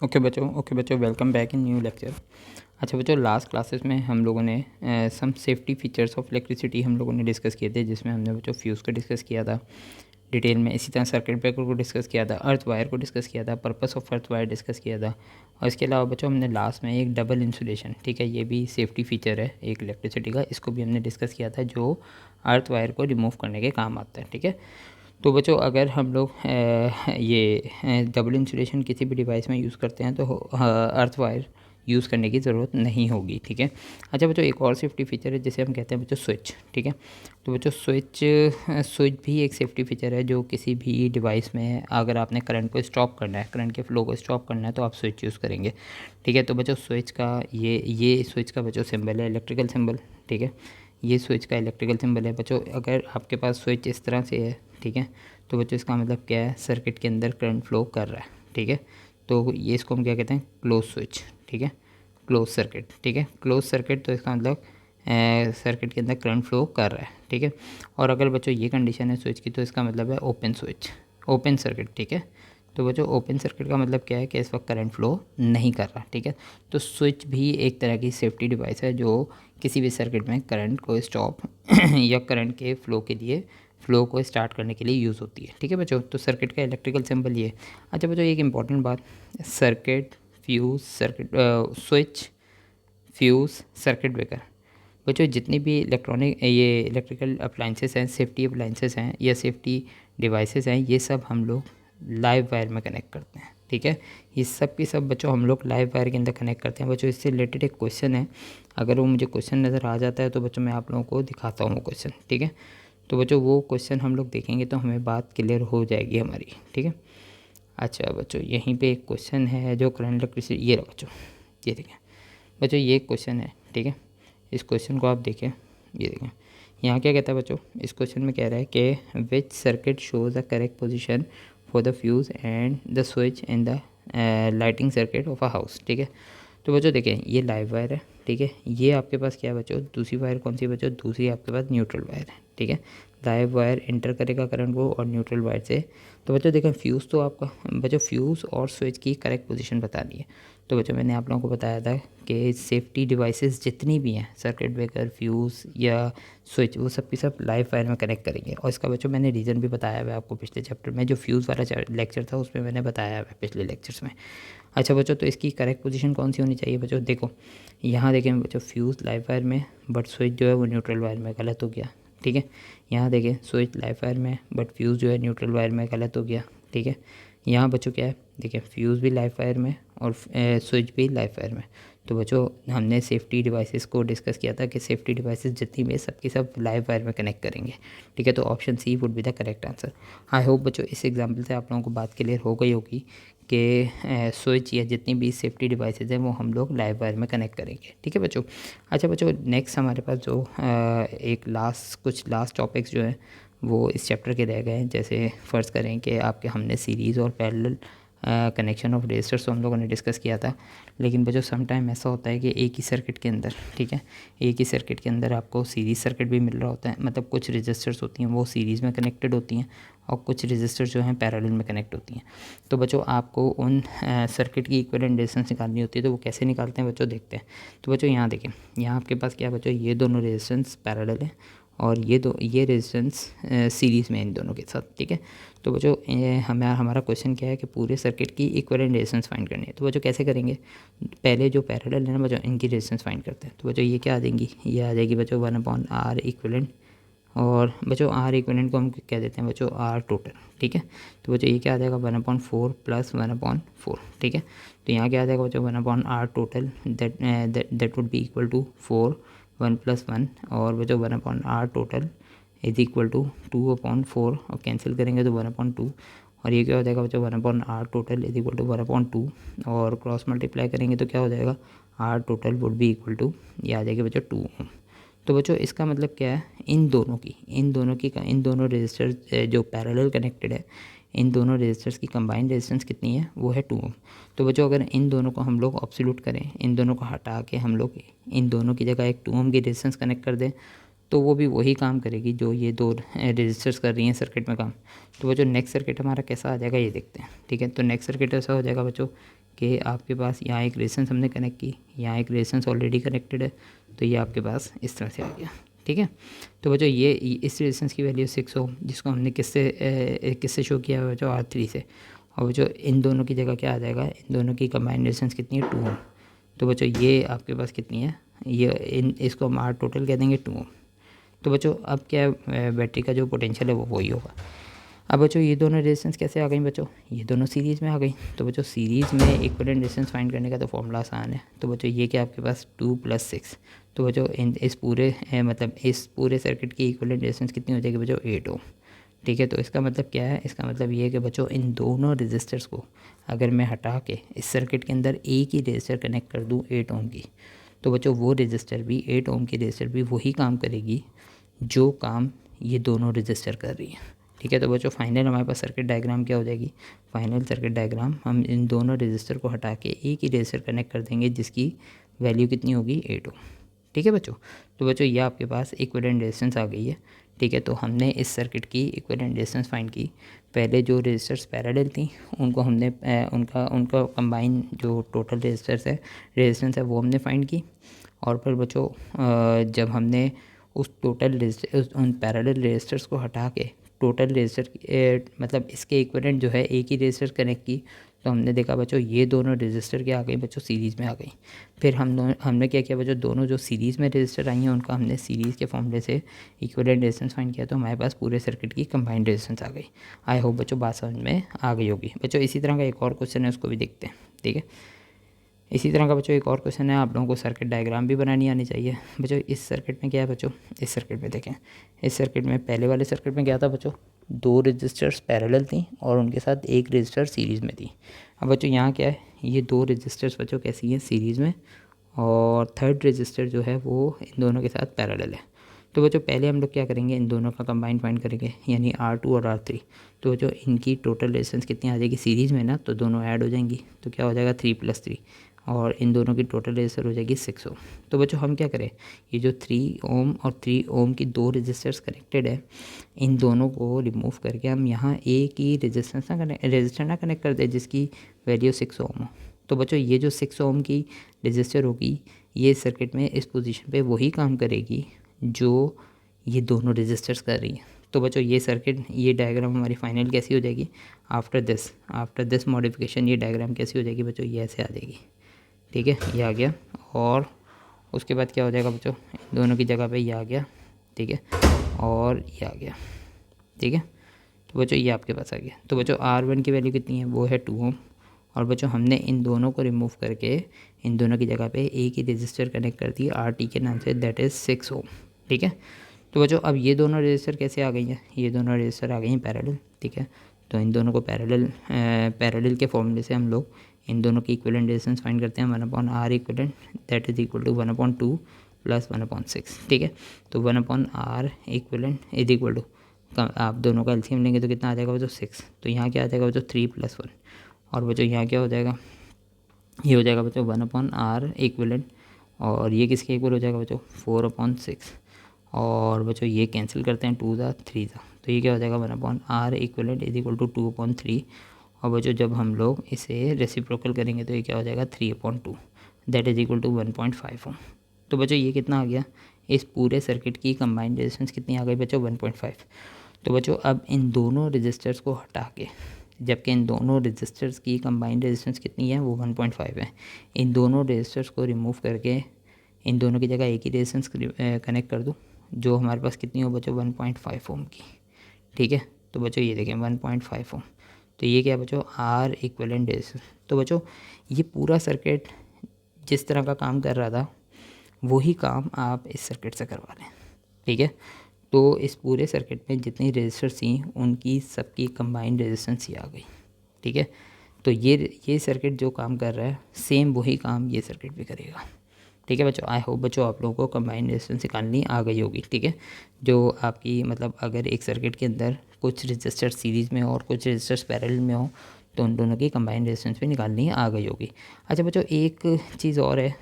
Okay बच्चों welcome back in new lecture. अच्छा बच्चों, लास्ट क्लासेस में हम लोगों ने सम सेफ्टी फीचर्स ऑफ इलेक्ट्रिसिटी हम लोगों ने डिस्कस किए थे, जिसमें हमने बच्चों फ्यूज़ का डिस्कस किया था डिटेल में। इसी तरह सर्किट ब्रेकर को डिस्कस किया था, अर्थ वायर को डिस्कस किया था, purpose of earth wire discuss किया था। और इसके अलावा बच्चों हमने लास्ट में एक डबल इंसुलेशन, ठीक है, ये भी सेफ्टी फीचर है एक इलेक्ट्रिसिटी का, इसको भी हमने डिस्कस किया था, जो अर्थ वायर को रिमूव करने के काम आता है। ठीक है, तो बच्चों अगर हम लोग ये डबल इंसुलेशन किसी भी डिवाइस में यूज़ करते हैं तो अर्थ वायर यूज़ करने की ज़रूरत नहीं होगी। ठीक है। अच्छा बच्चों, एक और सेफ्टी फीचर है जिसे हम कहते हैं बच्चों स्विच। ठीक है, तो बच्चों स्विच भी एक सेफ्टी फीचर है, जो किसी भी डिवाइस में अगर आपने करंट को स्टॉप करना है, करंट के फ्लो को स्टॉप करना है, तो आप स्विच यूज़ करेंगे। ठीक है, तो बच्चों स्विच का ये स्विच का बच्चों सिंबल है इलेक्ट्रिकल सिंबल। ठीक है, ये स्विच का इलेक्ट्रिकल सिंबल है बच्चों। अगर आपके पास स्विच इस तरह से है, ठीक है, तो बच्चों इसका मतलब क्या है, सर्किट के अंदर करंट फ्लो कर रहा है। ठीक है, तो ये इसको हम क्या कहते हैं, क्लोज स्विच। ठीक है, क्लोज सर्किट। ठीक है, क्लोज सर्किट, तो इसका मतलब सर्किट के अंदर करंट फ्लो कर रहा है। ठीक है, और अगर बच्चों ये कंडीशन है स्विच की, तो इसका मतलब है ओपन स्विच, ओपन सर्किट। ठीक है, तो बच्चों ओपन सर्किट का मतलब क्या है कि इस वक्त करंट फ्लो नहीं कर रहा। ठीक है, तो स्विच भी एक तरह की सेफ्टी डिवाइस है, जो किसी भी सर्किट में करंट को स्टॉप या करंट के फ्लो के लिए, फ्लो को स्टार्ट करने के लिए यूज़ होती है। ठीक है बच्चों, तो सर्किट का इलेक्ट्रिकल सिंबल ये। अच्छा बच्चों, एक इंपॉर्टेंट बात, circuit, fuse, circuit, switch, fuse, circuit breaker, बच्चों जितनी भी ये इलेक्ट्रिकल अप्लाइंसेस हैं, सेफ्टी अप्लाइंसेस हैं या सेफ्टी डिवाइसेस हैं, ये सब हम लोग लाइव वायर में कनेक्ट करते हैं। ठीक है, ये सब की सब बच्चों हम लोग लाइव वायर के अंदर कनेक्ट करते हैं। बच्चों इससे रिलेटेड एक क्वेश्चन है, अगर वो मुझे क्वेश्चन नज़र आ जाता है तो बच्चों मैं आप लोगों को दिखाता हूँ वो क्वेश्चन। ठीक है, तो बच्चों वो क्वेश्चन हम लोग देखेंगे तो हमें बात क्लियर हो जाएगी हमारी। ठीक है, अच्छा बच्चों, यहीं पे एक क्वेश्चन है जो करंट इलेक्ट्रिसिटी, ये रहा बच्चों, ये देखें बच्चों, ये क्वेश्चन है। ठीक है, इस क्वेश्चन को आप देखें, ये देखें यहाँ क्या कहता है बच्चों, इस क्वेश्चन में कह रहा है कि विच circuit shows the correct position for the fuse and the switch in the lighting circuit of a house. ठीक है, तो बच्चों देखें ये लाइव वायर है। ठीक है, ये आपके पास क्या है बच्चों, दूसरी वायर कौन सी बच्चों, दूसरी आपके पास न्यूट्रल वायर है। ठीक है, लाइव वायर इंटर करेगा करंट को और न्यूट्रल वायर से। तो बच्चों देखें फ्यूज़ तो आपका बच्चों फ्यूज़ और स्विच की करेक्ट पोजीशन बतानी है। तो बच्चों मैंने आप लोगों को बताया था कि सेफ्टी डिवाइसेस जितनी भी हैं, सर्किट ब्रेकर, फ्यूज़ या स्विच, वो सब की सब लाइव वायर में कनेक्ट करेंगे। और इसका बच्चों मैंने रीज़न भी बताया हुआ है आपको पिछले चैप्टर में, जो फ्यूज़ वाला लेक्चर था उसमें मैंने बताया हुआ है पिछले लेक्चर्स में। अच्छा बच्चों, तो इसकी करेक्ट पोजीशन कौन सी होनी चाहिए बच्चों, देखो यहाँ देखें बच्चों, फ्यूज़ लाइव वायर में बट स्विच जो है वो न्यूट्रल वायर में, गलत हो गया। ठीक है, यहाँ देखें स्विच लाइव वायर में बट फ्यूज़ जो है न्यूट्रल वायर में, गलत हो गया। ठीक है, यहाँ बच्चों क्या है, देखिए फ्यूज़ भी लाइव वायर में और स्विच भी लाइव वायर में। तो बच्चों हमने सेफ्टी डिवाइसेस को डिस्कस किया था कि सेफ्टी डिवाइसेस जितनी भी सबकी सब लाइव वायर में कनेक्ट करेंगे। ठीक है, तो option C would be the correct answer. I hope बच्चों इस एग्जांपल से आप लोगों को बात क्लियर हो गई होगी कि स्विच या जितनी भी सेफ्टी डिवाइसेस हैं वो हम लोग लाइव वायर में कनेक्ट करेंगे। ठीक है बच्चों। अच्छा बच्चों, नेक्स्ट हमारे पास जो एक कुछ लास्ट टॉपिक्स जो हैं वो इस चैप्टर के रह गए हैं। जैसे फ़र्ज़ करें कि आपके हमने सीरीज़ और पैरेलल कनेक्शन ऑफ रेजिस्टर्स तो हम लोगों ने डिस्कस किया था, लेकिन बच्चों सम टाइम ऐसा होता है कि एक ही सर्किट के अंदर, ठीक है, एक ही सर्किट के अंदर आपको सीरीज़ सर्किट भी मिल रहा होता है, मतलब कुछ रेजिस्टर्स होती हैं वो सीरीज़ में कनेक्टेड होती हैं और कुछ रेजिस्टर्स जो हैं पैरेलल में कनेक्ट होती हैं। तो बच्चों आपको उन सर्किट की इक्विवेलेंट रेजिस्टेंस निकालनी होती है, तो वो कैसे निकालते हैं बच्चों, देखते हैं। तो बच्चों यहाँ देखें, यहाँ आपके पास क्या है बच्चों, ये दोनों रेजिस्टेंस पैरेलल है और ये रेजिस्टेंस सीरीज़ में इन दोनों के साथ। ठीक है, तो बच्चों हमारा क्वेश्चन क्या है कि पूरे सर्किट की इक्विवेलेंट रेजिस्टेंस फाइंड करनी है। तो बच्चों कैसे करेंगे, पहले जो पैरेलल है ना बच्चों, इनकी रेजिस्टेंस फाइंड करते हैं। तो बच्चों ये क्या आ जाएंगी, ये आ जाएगी बच्चों 1/R इक्विवेलेंट, और बच्चों R इक्विवेलेंट को हम कह देते हैं बच्चों R टोटल। ठीक है, तो बच्चों ये क्या आ जाएगा 1/4 + 1/4। ठीक है, तो यहाँ क्या आ जाएगा बच्चों 1/R total, that would be equal to 4, 1 + 1, और बच्चों 1/R total is equal to 2/4, और कैंसिल करेंगे तो 1/2, और ये क्या हो जाएगा बच्चों 1/R total is equal to 1/2, और क्रॉस मल्टीप्लाई करेंगे तो क्या हो जाएगा R total would be equal to, ये आ जाएगा बच्चों 2 ओम। तो बच्चों इसका मतलब क्या है, इन दोनों रेजिस्टर्स जो पैरेलल कनेक्टेड है, इन दोनों रेजिस्टर्स की कंबाइंड रेजिस्टेंस कितनी है, वो है 2 ओम। तो बच्चों अगर इन दोनों को हम लोग ऑब्सोल्यूट करें, इन दोनों को हटा के हम लोग इन दोनों की जगह एक 2 ओम की रेजिस्टेंस कनेक्ट कर दें, तो वो भी वही काम करेगी जो ये दो रेजिस्टर्स कर रही हैं सर्किट में काम। तो बच्चों नेक्स्ट सर्किट हमारा कैसा आ जाएगा ये देखते हैं। ठीक है, तो नेक्स्ट सर्किट ऐसा हो जाएगा बच्चों कि आपके पास यहाँ एक रेजिस्टेंस हमने कनेक्ट की, यहाँ एक रेजिस्टेंस ऑलरेडी कनेक्टेड है, तो ये आपके पास इस तरह से आ गया। ठीक है, तो बच्चों ये इस रेजिस्टेंस की वैल्यू 6 ओम, जिसको हमने किससे शो किया है बच्चों, R3 से। और बच्चों इन दोनों की जगह क्या आ जाएगा, इन दोनों की कंबाइंड रेजिस्टेंस कितनी है, 2 ओम। तो बच्चों ये आपके पास कितनी है, ये इसको हम R टोटल कह देंगे 2 ओम। तो बच्चों अब क्या है, बैटरी का जो पोटेंशियल है वो वही होगा। अब बच्चों ये दोनों रेजिस्टेंस कैसे आ गई बच्चों, ये दोनों सीरीज़ में आ गई। तो बच्चों सीरीज़ में इक्विवेलेंट रेजिस्टेंस फाइंड करने का तो फॉर्मूला आसान है। तो बच्चों ये क्या आपके पास 2 + 6। तो बच्चों इस पूरे मतलब इस पूरे सर्किट की इक्विवेलेंट रेजिस्टेंस कितनी हो जाएगी बच्चों, 8 ओम। ठीक है, तो इसका मतलब क्या है, इसका मतलब ये है कि बच्चों इन दोनों रेजिस्टर्स को अगर मैं हटा के इस सर्किट के अंदर एक ही रेजिस्टर कनेक्ट कर दूँ 8 ओम की, तो बच्चों वो रेजिस्टर भी 8 ओम की रेजिस्टर भी वही काम करेगी जो काम ये दोनों रेजिस्टर कर रही है। ठीक है, तो बच्चों फाइनल हमारे पास सर्किट डायग्राम क्या हो जाएगी, फाइनल सर्किट डायग्राम हम इन दोनों रेजिस्टर को हटा के एक ही रेजिस्टर कनेक्ट कर देंगे जिसकी वैल्यू कितनी होगी, 8 ओम। ठीक है बच्चों, तो बच्चों ये आपके पास इक्विवेलेंट रेजिस्टेंस आ गई है। ठीक है, तो हमने इस सर्किट की इक्विवेलेंट रेजिस्टेंस फाइंड की। पहले जो रेजिस्टर्स पैरेलल थी उनको हमने उनका कंबाइन जो टोटल रेजिस्टेंस है वो हमने फाइंड की। और फिर बच्चों जब हमने उस उन पैरेलल रेजिस्टर्स को हटा के टोटल रेजिस्टर मतलब इसके इक्विवेलेंट जो है एक ही रेजिस्टर कनेक्ट की, तो हमने देखा बच्चों ये दोनों रेजिस्टर क्या आ गई बच्चों, सीरीज़ में आ गई। फिर हमने क्या किया बच्चों, दोनों जो सीरीज़ में रेजिस्टर आई हैं उनका हमने सीरीज़ के फॉर्मूले से इक्विवेलेंट रेजिस्टेंस फाइंड किया, तो हमारे पास पूरे सर्किट की कंबाइंड रेजिस्टेंस आ गई। आई होप बच्चों बात समझ में आ गई होगी। बच्चों इसी तरह का एक और क्वेश्चन है, उसको भी देखते हैं। ठीक है, इसी तरह का बच्चों एक और क्वेश्चन है, आप लोगों को सर्किट डायग्राम भी बनानी आनी चाहिए। बच्चों इस सर्किट में क्या है बच्चों, इस सर्किट में देखें, इस सर्किट में पहले वाले सर्किट में क्या था बच्चों, 2 रजिस्टर्स पैरेलल थी और उनके साथ एक रजिस्टर सीरीज़ में थी। अब बच्चों यहाँ क्या है, ये 2 रजिस्टर्स बच्चों कैसी हैं, सीरीज़ में, और थर्ड रजिस्टर जो है वो इन दोनों के साथ पैरेलल है। तो बच्चों पहले हम लोग क्या करेंगे, इन दोनों का कंबाइन फाइंड करेंगे, यानी R2 और R3। तो बच्चों इनकी टोटल रेजिस्टेंस कितनी आ जाएगी, सीरीज़ में ना, तो दोनों ऐड हो जाएंगी, तो क्या हो जाएगा 3 + 3, और इन दोनों की टोटल रेजिस्टर हो जाएगी 6 ओम। तो बच्चों हम क्या करें, ये जो 3 ओम और 3 ओम की 2 रेजिस्टर्स कनेक्टेड है, इन दोनों को रिमूव करके हम यहाँ एक ही रेजिस्टर ना कनेक्ट कर दें जिसकी वैल्यू 6 ओम हो। तो बच्चों ये जो 6 ओम की रेजिस्टर होगी, ये सर्किट में इस पोजीशन पे वही काम करेगी जो ये दोनों रेजिस्टर्स कर रही है। तो बच्चों ये सर्किट, ये डायग्राम हमारी फाइनल कैसी हो जाएगी, आफ्टर दिस मॉडिफिकेशन ये डायग्राम कैसी हो जाएगी बच्चों, ये ऐसे आ जाएगी। ठीक है, ये आ गया, और उसके बाद क्या हो जाएगा बच्चों, दोनों की जगह पे ये आ गया। ठीक है, और ये आ गया। ठीक है, तो बच्चों ये आपके पास आ गया। तो बच्चों R1 की वैल्यू कितनी है, वो है 2 ओम, और बच्चों हमने इन दोनों को रिमूव करके इन दोनों की जगह पे एक ही रजिस्टर कनेक्ट कर दी RT के नाम से, दैट इज़ 6 ओम। ठीक है, तो बच्चों अब ये दोनों रजिस्टर कैसे आ गई हैं, ये दोनों रजिस्टर आ गई हैं पैरेलल। ठीक है, तो इन दोनों को पैरेलल के फॉर्मूले से हम लोग इन दोनों की इक्विवेलेंट रेजिस्टेंस फाइंड करते हैं, 1/R equivalent that is equal to 1/2 + 1/6। ठीक है, तो 1/R equivalent is equal to, आप दोनों का एलसीएम लेंगे तो कितना आ जाएगा बच्चों, 6। तो यहाँ क्या आ जाएगा बच्चों, 3 + 1, और बच्चों यहाँ क्या हो जाएगा, ये हो जाएगा बच्चों 1/R इक्विवेलेंट, और ये किसके इक्वल हो जाएगा बच्चों, 4/6। और बच्चों ये कैंसिल करते हैं, 2 × 3, तो ये क्या हो जाएगा 1/R equivalent is equal to 2/3। और बच्चों जब हम लोग इसे रेसिप्रोकल करेंगे तो ये क्या हो जाएगा 3/2, दैट इज इक्वल टू 1.5 ओम। तो बच्चों ये कितना आ गया, इस पूरे सर्किट की कंबाइंड रेजिस्टेंस कितनी आ गई बच्चों, 1.5। तो बच्चों अब इन दोनों रजिस्टर्स को हटा के, जबकि इन दोनों रजिस्टर्स की कंबाइंड रेजिस्टेंस कितनी है, वो 1.5 है, इन दोनों रजिस्टर्स को रिमूव करके इन दोनों की जगह एक ही रेजिस्टेंस कनेक्ट कर दूँ, जो हमारे पास कितनी हो बच्चों, 1.5 ओम की। ठीक है, तो बच्चों ये देखें 1.5 ओम, तो ये क्या बच्चों, R इक्विवेलेंट रेजिस्टेंस। तो बच्चों ये पूरा सर्किट जिस तरह का काम कर रहा था वही काम आप इस सर्किट से करवा लें। ठीक है, तो इस पूरे सर्किट में जितनी रेजिस्टर्स थी उनकी सबकी कंबाइंड रेजिस्टेंस ही आ गई। ठीक है, तो ये सर्किट जो काम कर रहा है सेम वही काम ये सर्किट भी करेगा। ठीक है बच्चों, आई होप बच्चों आप लोगों को कंबाइंड रेजिस्टेंस निकालनी आ गई होगी। ठीक है, जो आपकी मतलब अगर एक सर्किट के अंदर कुछ रजिस्टर सीरीज़ में हो और कुछ रजिस्टर्स पैरेलल में हो तो उन दोनों की कंबाइंड रेजिस्टेंस भी निकालनी आ गई होगी। अच्छा बच्चों एक चीज़ और है,